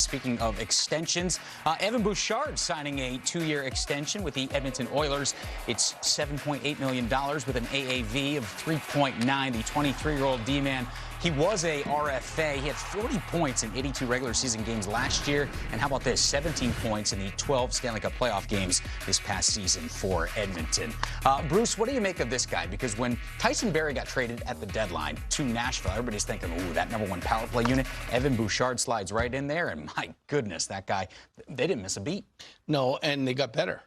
speaking of extensions, Evan Bouchard signing a 2-year extension with the Edmonton Oilers. It's $7.8 million with an AAV of 3.9. The 23-year-old D-man, he was a RFA. He had 40 points in 82 regular season games last year. And how about this? 17 points in the 12 Stanley Cup playoff games this past season for Edmonton. Bruce, what do you make of this guy? Because when Tyson Barrie got traded at the deadline to Nashville, everybody's thinking, ooh, that #1 power play unit. Evan Bouchard slides right in there. And my goodness, that guy, they didn't miss a beat. No, and they got better.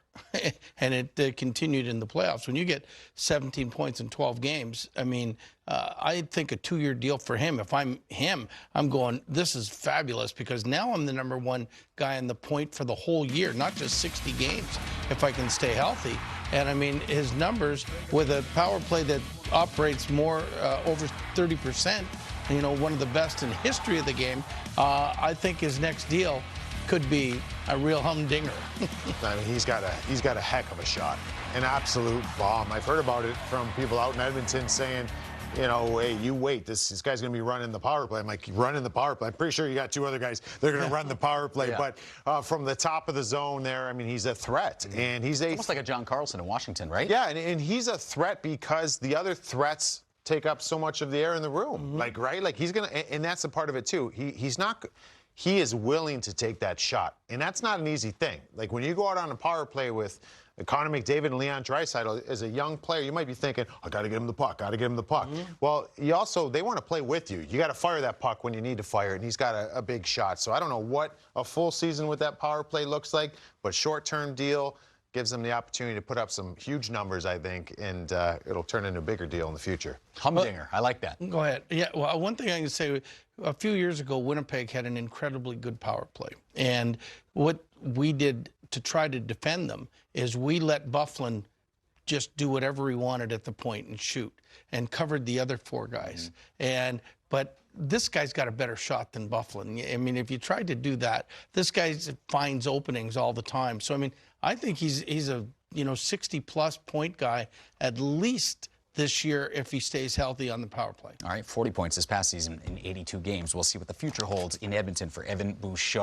And it continued in the playoffs. When you get 17 points in 12 games, I mean, I think a 2-year deal for him. If I'm him, I'm going, this is fabulous because now I'm the #1 guy in the point for the whole year, not just 60 games, if I can stay healthy. And, I mean, his numbers with a power play that operates more over 30%, you know, one of the best in history of the game, I think his next deal could be a real humdinger. I mean, he's got a heck of a shot, an absolute bomb. I've heard about it from people out in Edmonton saying, you know, hey, you wait, this guy's going to be running the power play. I'm like, running the power play? I'm pretty sure you got 2 other guys that are going to run the power play. Yeah. But from the top of the zone there, I mean, he's a threat. And he's almost like a John Carlson in Washington, right? Yeah, and he's a threat because the other threats take up so much of the air in the room. Like, right? Like, he's going to, and that's a part of it, too. He is willing to take that shot, and that's not an easy thing. Like, when you go out on a power play with Connor McDavid and Leon Draisaitl as a young player, you might be thinking, I got to get him the puck, got to get him the puck. Well, they want to play with you. You got to fire that puck when you need to fire it, and he's got a big shot. So I don't know what a full season with that power play looks like, but short-term deal gives them the opportunity to put up some huge numbers, I think, and it'll turn into a bigger deal in the future. Humdinger, I like that. Go ahead. Yeah, well, one thing I can say, a few years ago, Winnipeg had an incredibly good power play. And what we did to try to defend them is we let Byfuglien just do whatever he wanted at the point and shoot, and covered the other 4 guys. But this guy's got a better shot than Byfuglien. I mean, if you tried to do that, this guy finds openings all the time. So, I mean, I think he's a 60-plus point guy at least this year if he stays healthy on the power play. All right, 40 points this past season in 82 games. We'll see what the future holds in Edmonton for Evan Bouchard.